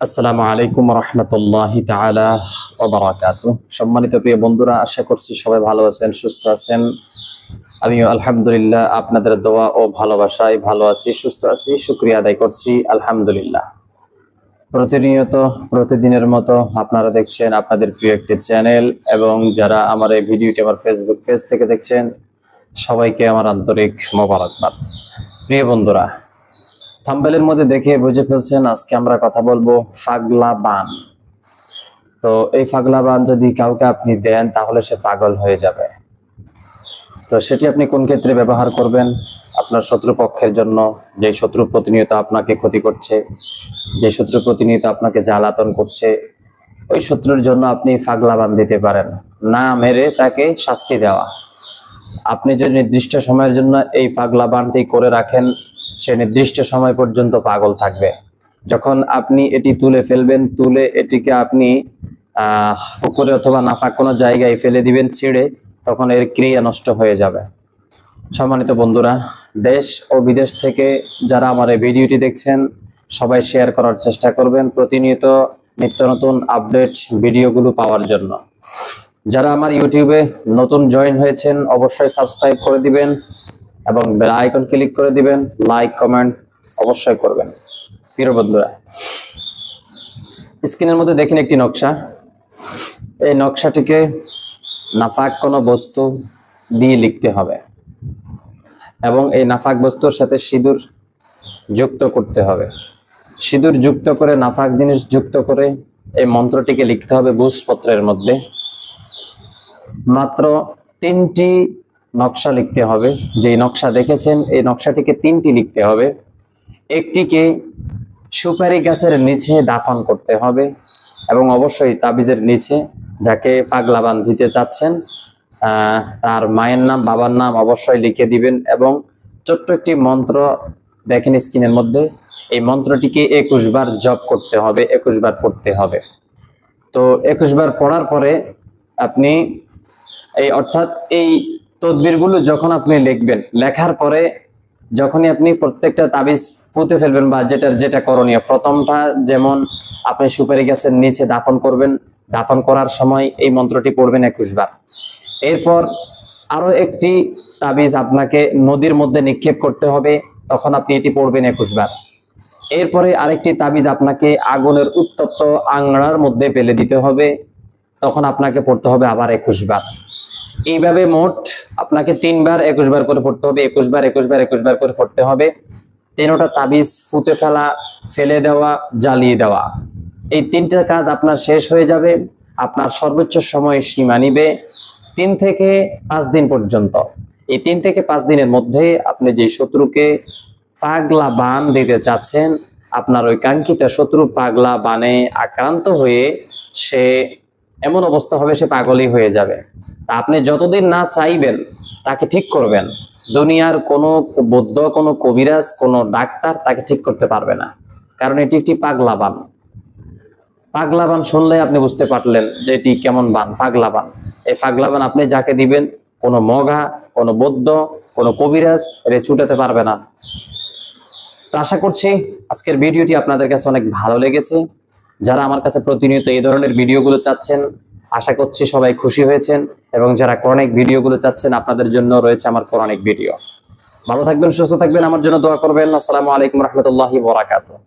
আসসালামু আলাইকুম রহমতুল্লাহি তাআলা ওয়া বারাকাতুহু। সম্মানিত প্রিয় বন্ধুরা, আশা করছি সবাই ভালো আছেন, সুস্থ আছেন। আমিও আলহামদুলিল্লাহ আপনাদের দোয়া ও ভালোবাসায় ভালো আছি, সুস্থ আছি, শুকরিয়া আদায় করছি আলহামদুলিল্লাহ। প্রতিনিয়ত প্রতিদিনের মতো আপনারা দেখছেন আপনাদের প্রিয় একটি চ্যানেল, এবং যারা আমার এই ভিডিওটি আমার ফেসবুক পেজ থেকে দেখছেন সবাইকে আমার আন্তরিক মোবারকবাদ। প্রিয় বন্ধুরা, থাম্বনেলের মধ্যে দেখে বুঝে ফেলছেন আজকে আমরা কথা বলবো পাগলা বান। তো এই পাগলা বান যদি কাউকে আপনি দেন তাহলে সে পাগল হয়ে যাবে। তো সেটি আপনি কোন ক্ষেত্রে ব্যবহার করবেন? আপনার শত্রুপক্ষের জন্য, যে শত্রু প্রতিনিয়ত আপনাকে ক্ষতি করছে, যে শত্রু প্রতিনিয়ত আপনাকে জ্বালাতন করছে, ওই শত্রুর জন্য আপনি পাগলা বান দিতে পারেন। না মেরে তাকে শাস্তি দেওয়া। আপনি যদি নির্দিষ্ট সময়ের জন্য এই পাগলা বানটি করে রাখেন, সে নির্দিষ্ট সময় পর্যন্ত পাগল থাকবে। যখন আপনি এটি তুলে ফেলবেন, তুলে এটিকে আপনি পুকুরে অথবা নাফাক কোনো জায়গায় ফেলে দিবেন ছিঁড়ে, তখন এর ক্রিয়া নষ্ট হয়ে যাবে। সম্মানিত বন্ধুরা, দেশ ও বিদেশ থেকে যারা আমার এই ভিডিওটি দেখছেন সবাই শেয়ার করার চেষ্টা করবেন প্রতিনিয়ত নিত্য নতুন আপডেট ভিডিওগুলো পাওয়ার জন্য। যারা আমার ইউটিউবে নতুন জয়েন হয়েছেন অবশ্যই সাবস্ক্রাইব করে দিবেন এবং বেল আইকন ক্লিক করে দিবেন, লাইক কমেন্ট অবশ্যই করবেন। প্রিয় বন্ধুরা, স্ক্রিনের মধ্যে দেখেন একটি নকশা। এই নকশাটিকে নাফাক কোনো বস্তু দিয়ে লিখতে হবে এবং এই নাফাক বস্তুর সাথে সিঁদুর যুক্ত করতে হবে। সিঁদুর যুক্ত করে, নাফাক জিনিস যুক্ত করে এই মন্ত্রটিকে লিখতে হবে ভূষপত্রের মধ্যে। মাত্র 3টি নকশা লিখতে হবে। যে নকশা দেখেছেন এই নকশাটিকে 3টি লিখতে হবে। একটিকে সুপারি গাছের নিচে দাফন করতে হবে এবং অবশ্যই তাবিজের নিচে যাকে পাগলা বান দিতে চাচ্ছেন তার মায়ের নাম, বাবার নাম অবশ্যই লিখে দিবেন এবং ছোট্ট একটি মন্ত্র দেখেন স্ক্রিনের মধ্যে। এই মন্ত্রটিকে 21 বার জপ করতে হবে, 21 বার পড়তে হবে। তো 21 বার পড়ার পরে আপনি অর্থাৎ এই তদবিরগুলো যখন আপনি লিখবেন, লেখার পরে যখনই আপনি প্রত্যেকটা তাবিজ পুঁতে ফেলবেন, বা যেটা করণীয়, প্রথমটা যেমন আপনি সুপারি গাছের নিচে দাফন করবেন, দাফন করার সময় এই মন্ত্রটি পড়বেন 21 বার। এরপর আরো একটি তাবিজ আপনাকে নদীর মধ্যে নিক্ষেপ করতে হবে, তখন আপনি এটি পড়বেন 21 বার। এরপরে আরেকটি তাবিজ আপনাকে আগুনের উত্তপ্ত আংড়ার মধ্যে ফেলে দিতে হবে, তখন আপনাকে পড়তে হবে আবার 21 বার। এইভাবে মোট আপনাকে 3 বার 21 বার করে পড়তে হবে, 21 বার 21 বার 21 বার করে পড়তে হবে। 3টা তাবিজ পুঁতে ফেলা, ফেলে দেওয়া, জ্বালিয়ে দেওয়া, এই 3টা কাজ আপনার শেষ হয়ে যাবে। আপনার সর্বোচ্চ সময় সীমা নিবে 3 থেকে 5 দিন পর্যন্ত। এই 3 থেকে 5 দিনের মধ্যে আপনি যে শত্রুকে পাগলা বান দিতে চাচ্ছেন, আপনার ওই কাঙ্ক্ষিত শত্রু পাগলা বানে আক্রান্ত হয়ে সে এমন অবস্থা হবে সে পাগলই হয়ে যাবে। তা আপনি যতদিন না চাইবেন তাকে ঠিক করবেন, দুনিয়ার কোনো বৌদ্ধ, কোনো কবিরাজ, কোনো ডাক্তার তাকে ঠিক করতে পারবে না, কারণ এটি একটি পাগলা বান। পাগলা বান শুনলে আপনি বুঝতে পারলেন যে এটি কেমন বান, পাগলা বান। এই পাগলা বান আপনি যাকে দিবেন, কোনো মগা, কোনো বৌদ্ধ, কোনো কবিরাজ এটা ছুটাতে পারবে না। তো আশা করছি আজকের ভিডিওটি আপনাদের কাছে অনেক ভালো লেগেছে। যারা আমার কাছে প্রতিনিয়ত এই ধরনের ভিডিওগুলো চাচ্ছেন আশা করছি সবাই খুশি হয়েছেন, এবং যারা কোরআনিক ভিডিওগুলো চাচ্ছেন আপনাদের জন্য রয়েছে আমার কোরআনিক ভিডিও। ভালো থাকবেন, সুস্থ থাকবেন, আমার জন্য দোয়া করবেন। আসসালামু আলাইকুম রহমতুল্লাহি ওয়া বারাকাতুহু।